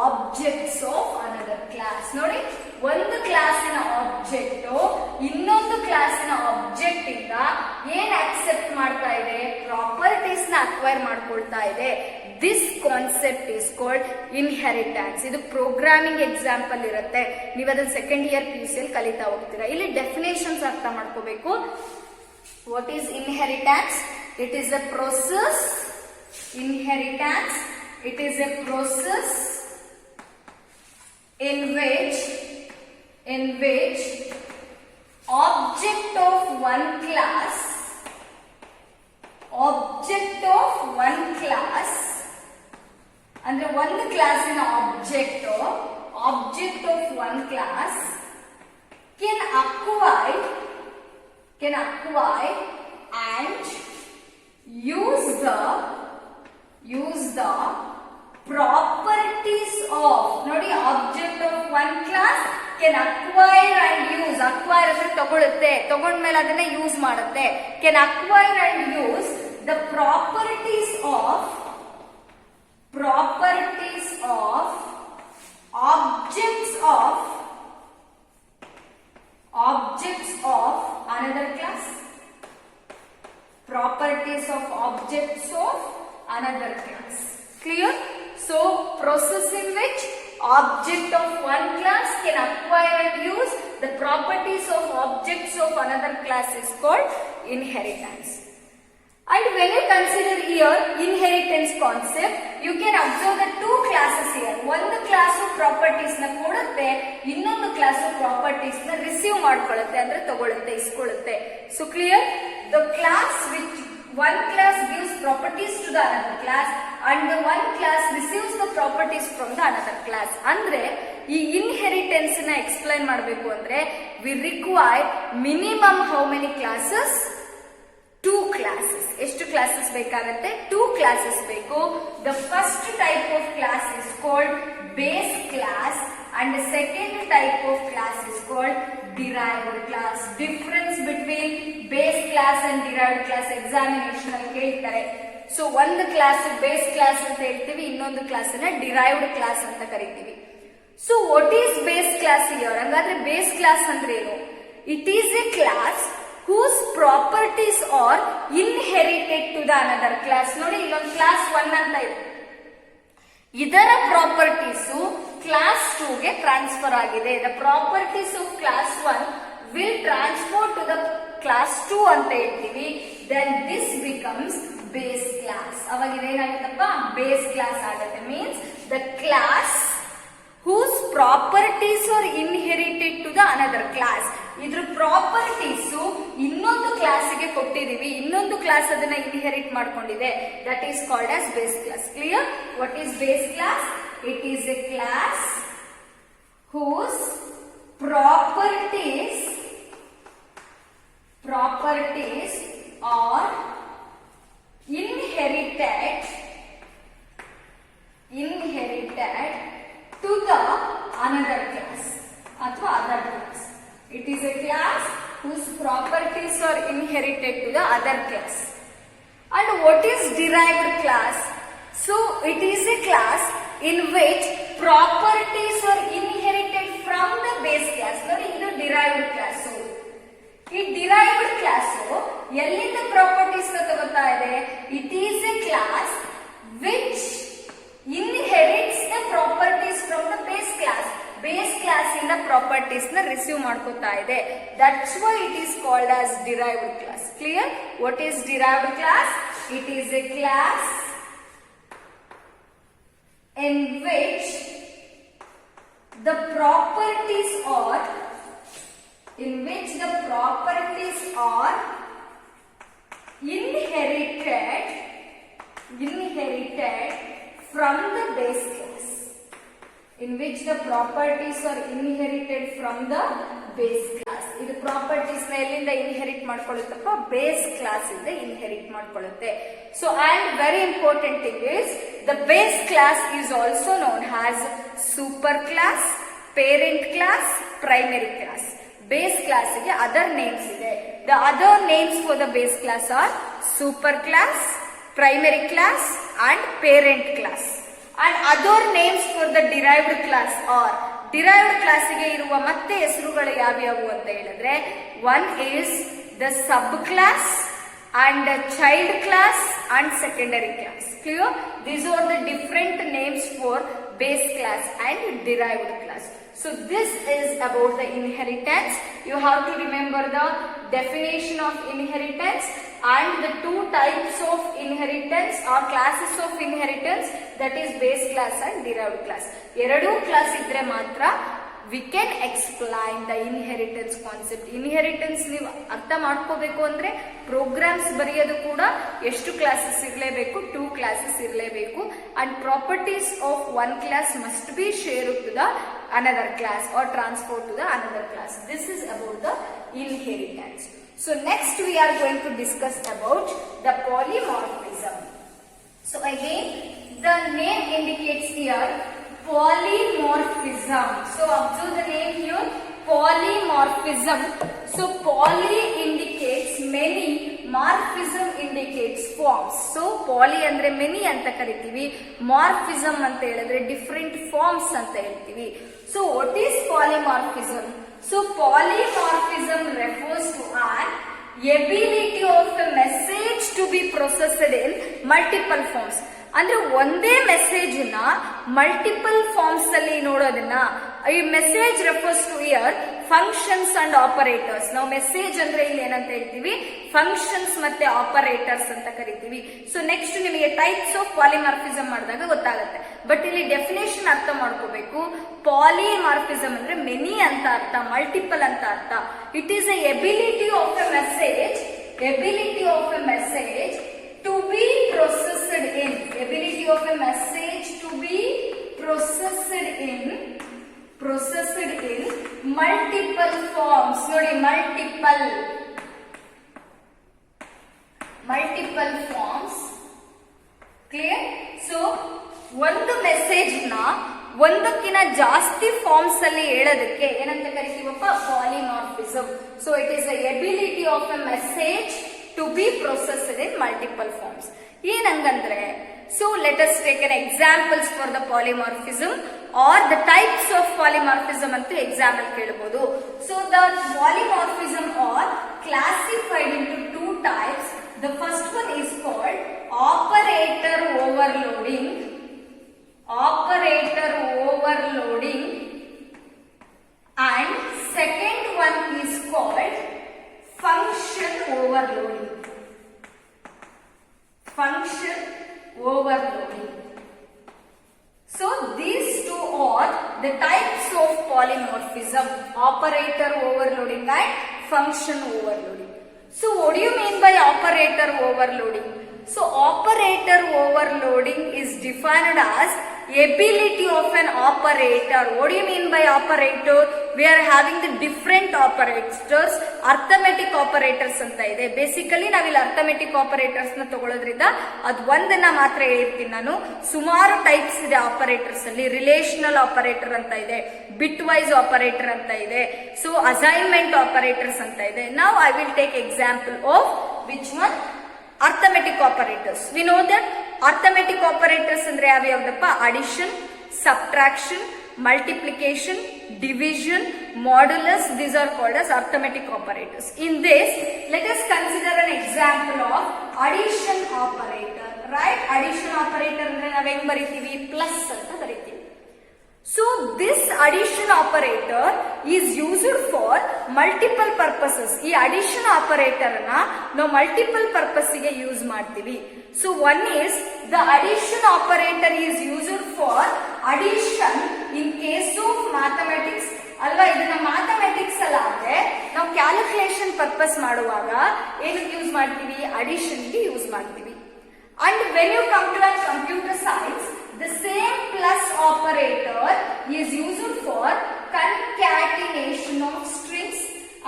objects of another class. ನೋಡಿ, ಒಂದು ಕ್ಲಾಸಿನ ಆಬ್ಜೆಕ್ಟ್ ಇನ್ನೊಂದು ಕ್ಲಾಸಿನ object ಇಂದ ಏನ್ accept ಮಾಡ್ತಾ ಇದೆ? ಪ್ರಾಪರ್ಟೀಸ್ ನ ಅಕ್ವೈರ್ ಮಾಡ್ಕೊಳ್ತಾ ಇದೆ. This concept is called inheritance. ಇದು ಪ್ರೋಗ್ರಾಮಿಂಗ್ ಎಕ್ಸಾಂಪಲ್ ಇರುತ್ತೆ, ನೀವು ಅದನ್ನ ಸೆಕೆಂಡ್ ಇಯರ್ PUC ಅಲ್ಲಿ ಕಲಿತಾ ಹೋಗ್ತೀರಾ. ಇಲ್ಲಿ ಡೆಫಿನೇಷನ್ಸ್ ಅರ್ಥ ಮಾಡ್ಕೋಬೇಕು. What is inheritance? It is A process. Inheritance, it is a process in which object of one class ಅಂದ್ರೆ ಒಂದು ಕ್ಲಾಸಿನ object of one class can acquire and use the properties of, ನೋಡಿ, object of one class can acquire and use. acquire ಅಂದ್ರೆ ತಗೊಳುತ್ತೆ, ತಗೊಂಡ್ಮೇಲೆ ಅದನ್ನ use ಮಾಡುತ್ತೆ. can acquire and use the properties of objects of another class. Properties of objects of another class. Clear? So, process in which object of one class can acquire and use the properties of objects of another class is called inheritance. And when you consider here inheritance concept, you can observe the two classes here. ಒಂದು class properties ನ ಕೊಡುತ್ತೆ, ಇನ್ನೊಂದು class properties ನ receive ಮಾಡ್ಕೊಳ್ಳುತ್ತೆ, ಅಂದ್ರೆ ತಗೊಳುತ್ತೆ, ಇಸ್ಕೊಳ್ಳುತ್ತೆ. So clear? The class which one class gives properties to the another class and the one class receives the properties from the another class. ಅಂದ್ರೆ ಈ inheritance ನ ಎಕ್ಸ್ಪ್ಲೈನ್ ಮಾಡಬೇಕು ಅಂದ್ರೆ we require minimum how many classes? 2 classes. ಎಷ್ಟು classes ಬೇಕಾಗುತ್ತೆ? 2 classes ಬೇಕು. The first type of class is called base class and the second type of class is called derived class. Difference between base class and derived class examination ಅಲ್ಲಿ ಕೇಳ್ತಾರೆ. So ಒಂದು class base class ಅಂತ ಹೇಳ್ತೀವಿ, ಇನ್ನೊಂದು class ಅನ್ನ derived class ಅಂತ ಕರಿತೀವಿ. So what is base class here? ಹಂಗಾದ್ರೆ ಬೇಸ್ ಕ್ಲಾಸ್ ಅಂದ್ರೆ ಏನು? It is A class whose properties are inherited to the another class. ನೋಡಿ, ಇಲ್ಲೊಂದು ಕ್ಲಾಸ್ 1 ಅಂತ ಇದೆ, ಇದರ ಪ್ರಾಪರ್ಟೀಸ್ ಕ್ಲಾಸ್ 2 ಗೆ ಟ್ರಾನ್ಸ್ಫರ್ ಆಗಿದೆ. The properties of class 1 will transfer to the class 2 ಅಂತ ಹೇಳ್ತೀವಿ. then this becomes base class. ಅವಾಗ ಇದೇನಾಗುತ್ತಪ್ಪ? ಬೇಸ್ ಕ್ಲಾಸ್ ಆಗುತ್ತೆ. Means the class whose properties are inherited to the another class. ಇದ್ರ ಪ್ರಾಪರ್ಟೀಸ್ ಇನ್ನೊಂದು ಕ್ಲಾಸಿಗೆ ಕೊಟ್ಟಿದೀವಿ, ಇನ್ನೊಂದು ಕ್ಲಾಸ್ ಅದನ್ನ ಇನ್ಹೆರಿಟ್ ಮಾಡ್ಕೊಂಡಿದೆ. That is called as base class. Clear? What is base class? It is A class whose properties properties are inherited to the other class. And what is derived class? So it is a class in which properties are inherited from the base class. ನೋಡಿ ಇದು derived class. ಈ derived class ಎಲ್ಲಿಂದ properties ತಗೋತಾ ಇದೆ? It is a class which inherits the properties from the base class. Base class ಇಂದ properties ನ receive ಮಾಡ್ಕೋತಾ ಇದೆ. That's why it is called as derived class. Clear? What is derived class? It is a class in which the properties are inherited from the base class. In which the properties are inherited from the base class. ಇದು properties ನ ಎಲ್ಲಿಂದ inherit ಮಾಡ್ಕೊಳ್ಳುತ್ತಪ್ಪ? Base class ಇಂದ inherit ಮಾಡ್ಕೊಳ್ಳುತ್ತೆ. So and very important thing is the base class is also known as super class, parent class, primary class. Base class ಗೆ other names ಇದೆ. The other names for the base class are super class, primary class and parent class. And other names for the derived class are derived class ಗೆ ಇರುವ ಮತ್ತೆ ಹೆಸರುಗಳು ಯಾವ್ಯಾವು ಅಂತ ಹೇಳಿದ್ರೆ, one is the subclass and child class and secondary class. Clear? These are the different names for base class and derived class. So this is about the inheritance. You have to remember the definition of inheritance and the two types of inheritance or classes of inheritance, that is base class and derived class. ಎರಡು class ಇದ್ರೆ ಮಾತ್ರ we can explain the inheritance concept. Inheritance ನೀವು ಅರ್ಥ ಮಾಡ್ಕೋಬೇಕು ಅಂದ್ರೆ programmes ಬರೆಯೋದು ಕೂಡ ಎಷ್ಟು ಕ್ಲಾಸಸ್ ಇರಲೇಬೇಕು? 2 ಕ್ಲಾಸಸ್ ಇರಲೇಬೇಕು. And properties of one class must be shared to the another class or transferred to the another class. This is about the inheritance. So next we are going to discuss about the polymorphism. So again the name indicates here polymorphism. So observe the name here, polymorphism. So poly indicates many, morphism indicates forms. So poly ಅಂದ್ರೆ many ಅಂತ ಕರಿತೀವಿ, morphism ಅಂತ ಹೇಳಿದ್ರೆ different forms ಅಂತ ಹೇಳ್ತೀವಿ. So what is polymorphism? So polymorphism refers to an ability of a message to be processed in multiple forms. ಅಂದ್ರೆ ಒಂದೇ message ನ ಮಲ್ಟಿಪಲ್ ಫಾರ್ಮ್ಸ್ ಅಲ್ಲಿ ನೋಡೋದನ್ನ ಈ message refers to year functions and operators. ನಾವು message ಅಂದ್ರೆ ಇಲ್ಲಿ ಏನಂತ ಹೇಳ್ತೀವಿ? ಫಂಕ್ಷನ್ಸ್ ಮತ್ತೆ ಆಪರೇಟರ್ಸ್ ಅಂತ ಕರಿತೀವಿ. ಸೊ ನೆಕ್ಸ್ಟ್ ನಿಮಗೆ ಟೈಪ್ಸ್ ಆಫ್ ಪಾಲಿಮಾರ್ಫಿಸಮ್ ಮಾಡಿದಾಗ ಗೊತ್ತಾಗುತ್ತೆ. ಬಟ್ ಇಲ್ಲಿ ಡೆಫಿನೇಷನ್ ಅರ್ಥ ಮಾಡ್ಕೋಬೇಕು. ಪಾಲಿಮಾರ್ಫಿಸಮ್ ಅಂದ್ರೆ ಮೆನಿ ಅಂತ ಅರ್ಥ, ಮಲ್ಟಿಪಲ್ ಅಂತ ಅರ್ಥ. It is A ability of a message to be processed in, ability of a message to be processed in multiple forms. Sorry, multiple forms. Clear? So ಒಂದು message ನ ಒಂದಕ್ಕಿಂತ ಜಾಸ್ತಿ ಫಾರ್ಮ್ಸ್ ಅಲ್ಲಿ ಹೇಳೋದಕ್ಕೆ ಏನಂತ ಕರಿತೀವಪ್ಪ? Polymorphism. So it is the ability of a message to be processed in multiple forms. ಏನಂಗಂದ್ರೆ, so let us take an examples for the polymorphism or the types of polymorphism ಅಂತ example ಕೇಳಬಹುದು. So the polymorphism are classified into 2 types. The first one is called operator overloading and second one is called function overloading. So these two are the types of polymorphism, operator overloading and function overloading. So what do you mean by operator overloading? So operator overloading is defined as ability of an operator. What do you mean by operator? We are having the different operators. Arithmetic operators ಅಂತ ಇದೆ. Basically ನಾವಿಲ್ಲಿ arithmetic operators ನ ತಗೊಳ್ಳೋದ್ರಿಂದ ಅದು ಒಂದನ್ನ ಮಾತ್ರ ಹೇಳ್ತೀನಿ ನಾನು. ಸುಮಾರು ಟೈಪ್ಸ್ ಇದೆ ಆಪರೇಟರ್ಸ್ ಅಲ್ಲಿ. ರಿಲೇಷನಲ್ ಆಪರೇಟರ್ ಅಂತ ಇದೆ, ಬಿಟ್ ವೈಸ್ ಆಪರೇಟರ್ ಅಂತ ಇದೆ, ಸೊ ಅಸೈನ್ಮೆಂಟ್ ಆಪರೇಟರ್ಸ್ ಅಂತ ಇದೆ. ನಾವು I will take example of which one? Arithmetic operators. We know that arithmetic operators ಅಂದ್ರೆ ಯಾವ್ಯಾವ್ದಪ್ಪ? Addition, subtraction, multiplication, division, modulus, these are called as arithmetic operators. In this, let us consider an example of addition operator, right? Addition operator ಅಂದ್ರೆ ನಾವು ಹೆಂಗ್ ಬರೀತೀವಿ? Plus ಅಂತ ಬರೀತೀವಿ. So this addition operator is used for multiple purposes. ಈ addition operator ನ ನಾವು multiple purpose ಗೆ use ಮಾಡ್ತೀವಿ. So one is the addition operator is used for addition in case of mathematics. ಅಲ್ವಾ, ಇದನ್ನ ಮ್ಯಾಥಮೆಟಿಕ್ಸ್ ಅಲ್ಲಾದ್ರೆ ನಾವು ಕ್ಯಾಲ್ಕುಲೇಷನ್ ಪರ್ಪಸ್ ಮಾಡುವಾಗ ಏನಕ್ಕೆ ಯೂಸ್ ಮಾಡ್ತೀವಿ? ಅಡಿಷನ್ ಗೆ ಯೂಸ್ ಮಾಡ್ತೀವಿ. And when you come to a computer science, the same plus operator is used for concatenation of strings.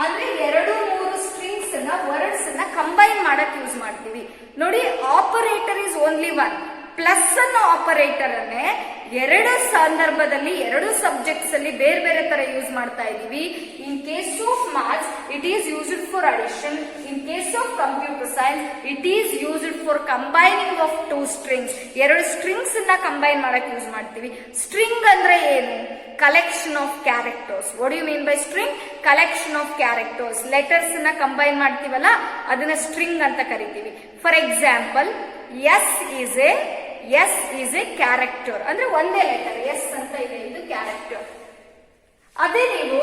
ಅಂದ್ರೆ 2-3 strings ಅನ್ನ ವರ್ಡ್ಸ್ ಅನ್ನ ಕಂಬೈನ್ ಮಾಡಕ್ ಯೂಸ್ ಮಾಡ್ತೀವಿ. ನೋಡಿ, operator is only one. Plus ಅನ್ನೋ ಆಪರೇಟರ್ ಅನ್ನೇ ಎರಡು ಸಂದರ್ಭದಲ್ಲಿ ಎರಡು ಸಬ್ಜೆಕ್ಟ್ಸ್ ಅಲ್ಲಿ ಬೇರೆ ಬೇರೆ ತರ ಯೂಸ್ ಮಾಡ್ತಾ ಇದೀವಿ. In case of maths it is used for addition. In case of computer science it is used for combining of 2 strings. 2 strings ಅನ್ನ ಕಂಬೈನ್ ಮಾಡಕ್ ಯೂಸ್ ಮಾಡ್ತೀವಿ. ಸ್ಟ್ರಿಂಗ್ ಅಂದ್ರೆ ಏನು? Collection of characters. What you mean by string? Collection of characters. Letters ಅನ್ನ combine ಮಾಡ್ತೀವಲ್ಲ, ಅದನ್ನ string ಅಂತ ಕರಿತೀವಿ. For example, S is a character ಅಂದ್ರೆ ಒಂದೇ ಲೆಟರ್ ಎಸ್ ಅಂತ ಇದೆ, ಇದು ಕ್ಯಾರೆಕ್ಟರ್. ಅದೇ ನೀವು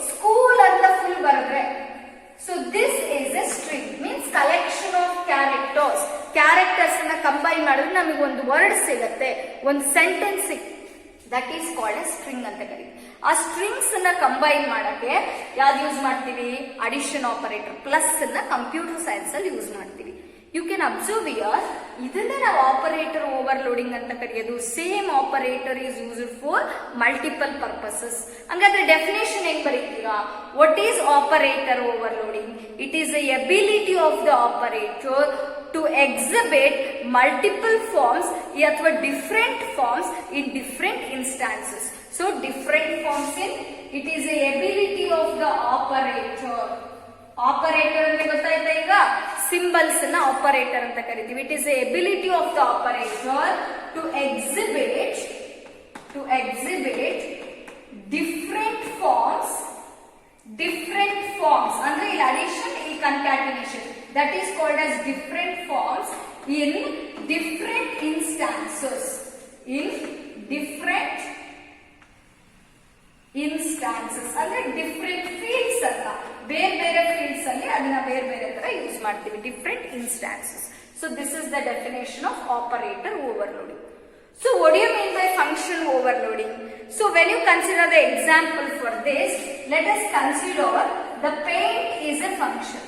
ಸ್ಕೂಲ್ ಅಂತ ಫುಲ್ ಬರೆದ್ರೆ, so this is A string, means collection of characters. Characters ಅನ್ನ ಕಂಬೈನ್ ಮಾಡಿದ್ರೆ ನಮಗೆ ಒಂದು ವರ್ಡ್ ಸಿಗತ್ತೆ, ಒಂದು ಸೆಂಟೆನ್ಸ್ ಸಿಗುತ್ತೆ. That is called A string ಅಂತ ಕರೀತೀವಿ. ಆ ಸ್ಟ್ರಿಂಗ್ಸ್ ಅನ್ನ ಕಂಬೈನ್ ಮಾಡಕ್ಕೆ ಯಾವ್ದು ಯೂಸ್ ಮಾಡ್ತೀವಿ? Addition operator. ಪ್ಲಸ್ ಅನ್ನ ಕಂಪ್ಯೂಟರ್ ಸೈನ್ಸ್ ಅಲ್ಲಿ ಯೂಸ್ ಮಾಡ್ತೀವಿ. ಯು ಕ್ಯಾನ್ ಅಬ್ಸರ್ವ್ ಹಿಯರ್, ಇದನ್ನ ನಾವು ಆಪರೇಟರ್ ಓವರ್ಲೋಡಿಂಗ್ ಅಂತ ಕರೆಯೋದು. Same operator is used for multiple purposes. ಹಂಗಾದ್ರೆ ಡೆಫಿನೇಷನ್ ಹೆಂಗ್ ಬರೀತೀರಾ? What is operator overloading? It is the ability of the operator to exhibit multiple forms ಅಥವಾ different forms in different instances. So different forms in, it is the ability of the operator. Operator ಅಂದ್ರೆ ಗೊತ್ತಾಯ್ತಾ? ಈಗ symbols ನ operator ಅಂತ ಕರಿತೀವಿ. It is the ability of the operator to exhibit different forms ಅಂದ್ರೆ ಇಲ್ಲಿ addition, ಈ ಕನ್ಕ್ಯಾಟಿನೇಷನ್, that is called as different forms in different instances. ಅಂದ್ರೆ ಡಿಫ್ರೆಂಟ್ ಫೀಲ್ಡ್ಸ್ ಅಂತ, ಬೇರೆ ಬೇರೆ ಫೀಲ್ಡ್ಸ್ ಅಲ್ಲಿ ಅದನ್ನ ಬೇರೆ ಬೇರೆ ತರ ಯೂಸ್ ಮಾಡ್ತೀವಿ. Different instances. So this is the definition of operator overloading. So what do you mean by function overloading? So when you consider the example for this, let us consider the paint is a function.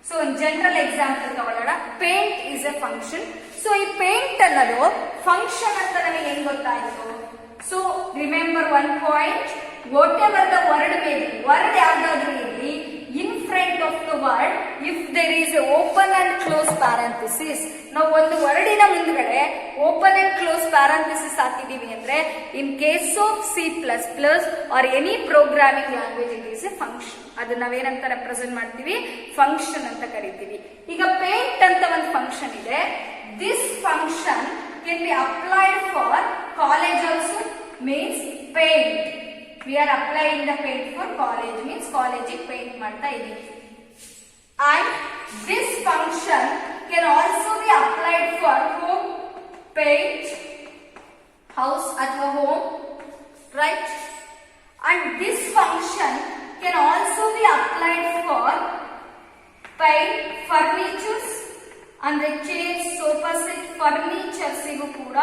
So in general example ತಗೊಳ್ಳೋಣ. paint is a function. So ಈ paint ಅನ್ನೋದು function ಅಂತ ನಮಗೆ ಹೆಂಗ್ ಗೊತ್ತಾಯ್ತು? So remember one point, whatever the word may be, word ಯಾವ್ದಾದ್ರು ಇರಲಿ, in front of the word if there is a open and close parenthesis, ನಾವು ಒಂದು ವರ್ಡಿನ ಮುಂದ್ಗಡೆ ಓಪನ್ ಅಂಡ್ ಕ್ಲೋಸ್ ಪ್ಯಾರಂಥಿಸಿಸ್ ಹಾಕಿದೀವಿ ಅಂದ್ರೆ ಇನ್ case of C++ R any programming language it is A function. ಅದನ್ನ ನಾವೇನಂತ represent ಮಾಡ್ತೀವಿ? ಫಂಕ್ಷನ್ ಅಂತ ಕರಿತೀವಿ. ಈಗ ಪೇಂಟ್ ಅಂತ ಒಂದು ಫಂಕ್ಷನ್ ಇದೆ. This function can be applied for college also, means paint. We are applying the paint for college, means college ಗೆ paint ಮಾಡ್ತಾ ಇದೀವಿ. And this function can also be applied for home, paint, house ಅಥವಾ home, right? And this function can also be applied for paint furnitures, ಅಂದ್ರೆ chair, sofa set, furnitures ಇಗೂ ಕೂಡ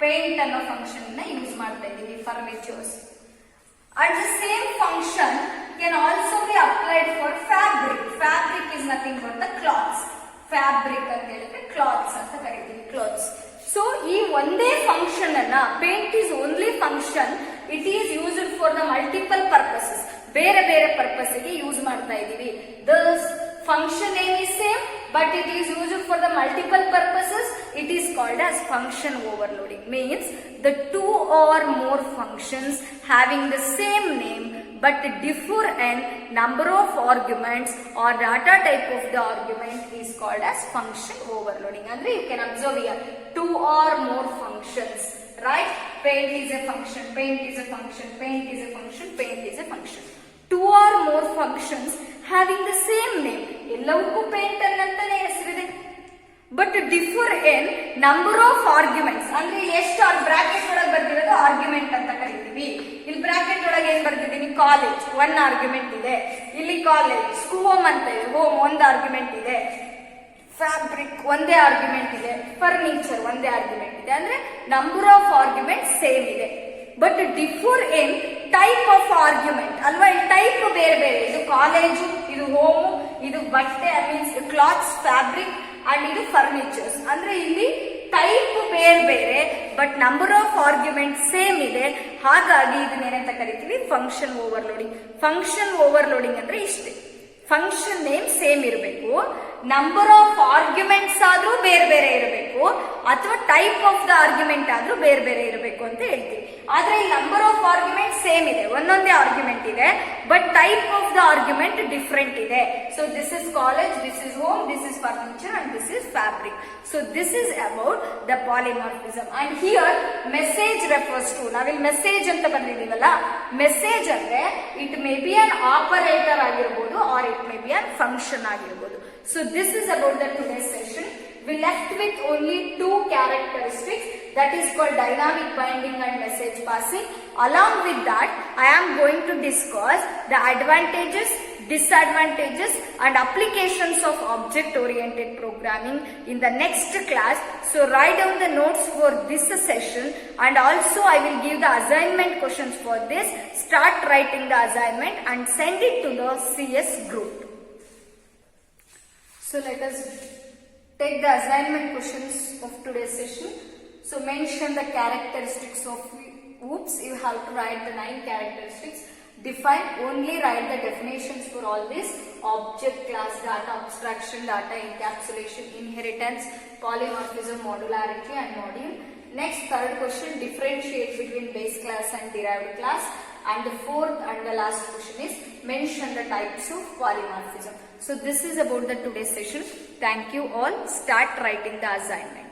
paint ಅನ್ನೋ function ನ use ಮಾಡ್ತಾ ಇದೀವಿ. Furnitures. And the same function can also be applied for fabric. Fabric is nothing but the cloths. Fabric ಅಂತ ಹೇಳಿದ್ರೆ cloths ಅಂತ ಕರೀತೀವಿ. Clothes. So ಸೊ ಈ ಒಂದೇ ಫಂಕ್ಷನ್ ಅನ್ನ paint is only function, it is used for the multiple purposes, ಬೇರೆ ಬೇರೆ purpose ಗೆ ಯೂಸ್ ಮಾಡ್ತಾ ಇದೀವಿ. The function name is same but it is used for the multiple purposes. It is called as function overloading. Means the two or more functions having the same name but differ in number of arguments or data type of the argument is called as function overloading. Andre you can observe here two or more functions, right? Paint is a function, paint is a function, paint is a function, paint is a function. Two or more functions having the same name. ಎಲ್ಲವಕ್ಕೂ paint ಅನ್ನಂತಾನೆ ಹೆಸರಿದೆ. But differ in number of arguments. ಅಂದ್ರೆ ಇಲ್ಲಿ ಎಷ್ಟು bracket ಒಳಗೆ ಬರ್ದಿರೋದು argument ಅಂತ ಕರಿತೀವಿ. ಇಲ್ಲಿ ಬ್ರಾಕೆಟ್ ಒಳಗೆ ಏನ್ ಬರ್ದಿದ್ದೀನಿ, ಕಾಲೇಜ್ ಒನ್ ಆರ್ಗ್ಯುಮೆಂಟ್ ಇದೆ. ಇಲ್ಲಿ ಕಾಲೇಜ್, ಹೋಮ್ ಅಂತ ಇದೆ, ಹೋಮ್ ಒಂದು ಆರ್ಗ್ಯುಮೆಂಟ್ ಇದೆ. ಫ್ಯಾಬ್ರಿಕ್ ಒಂದೇ ಆರ್ಗ್ಯುಮೆಂಟ್ ಇದೆ. ಫರ್ನಿಚರ್ ಒಂದೇ ಆರ್ಗ್ಯುಮೆಂಟ್ ಇದೆ. ಅಂದ್ರೆ ನಂಬರ್ ಆಫ್ ಆರ್ಗ್ಯುಮೆಂಟ್ ಸೇಮ್ ಇದೆ. But differ in type of argument ಅಲ್ವಾ, ಈ ಟೈಪ್ ಬೇರೆ ಬೇರೆ. ಇದು ಕಾಲೇಜು, ಇದು ಹೋಮು, ಇದು ಬಟ್ಟೆ ಮೀನ್ಸ್ ಕ್ಲಾತ್ಸ್, ಫ್ಯಾಬ್ರಿಕ್ ಅಂಡ್ ಇದು ಫರ್ನಿಚರ್ಸ್. ಅಂದ್ರೆ ಇಲ್ಲಿ ಟೈಪ್ ಬೇರೆ ಬೇರೆ but number of argument same ಇದೆ. ಹಾಗಾಗಿ ಇದನ್ನೇನಂತ ಕರಿತೀವಿ, ಫಂಕ್ಷನ್ ಓವರ್ಲೋಡಿಂಗ್. ಫಂಕ್ಷನ್ ಓವರ್ಲೋಡಿಂಗ್ ಅಂದ್ರೆ ಇಷ್ಟೇ, ಫಂಕ್ಷನ್ ನೇಮ್ ಸೇಮ್ ಇರಬೇಕು, ನಂಬರ್ ಆಫ್ ಆರ್ಗ್ಯುಮೆಂಟ್ಸ್ ಆದ್ರೂ ಬೇರೆ ಬೇರೆ ಇರಬೇಕು, ಅಥವಾ ಟೈಪ್ ಆಫ್ ದ ಆರ್ಗ್ಯುಮೆಂಟ್ ಆದ್ರೂ ಬೇರೆ ಬೇರೆ ಇರಬೇಕು ಅಂತ ಹೇಳ್ತೀವಿ. ಆದ್ರೆ ಈ ನಂಬರ್ ಆಫ್ ಆರ್ಗ್ಯುಮೆಂಟ್ ಸೇಮ್ ಇದೆ, ಒಂದೊಂದೇ ಆರ್ಗ್ಯುಮೆಂಟ್ ಇದೆ, but type of the argument different ಇದೆ. So this is college, this is home, this is furniture and this is fabric. So this is about the polymorphism. And here message refers to, ನಾವಿಲ್ಲಿ message ಅಂತ ಬಂದಿದ್ದೀವಲ್ಲ, message ಅಂದ್ರೆ it may be an operator ಆಗಿರ್ಬೋದು or it may be an function ಆಗಿರ್ಬೋದು. So this is about the today's session. We left with only two characteristics, that is called dynamic binding and message passing. Along with that, I am going to discuss the advantages, disadvantages and applications of object oriented programming in the next class. So write down the notes for this session, and also I will give the assignment questions for this. Start writing the assignment and send it to the CS group. So let us take the assignment questions of today's session. So mention the characteristics of OOPS. You have to write the 9 characteristics. Define, only write the definitions for all this: object, class, data abstraction, data encapsulation, inheritance, polymorphism, modularity and module. Next, third question, differentiate between base class and derived class. And the fourth and the last question is mention the types of polymorphism. So this is about the today's session. Thank you all. Start writing the assignment.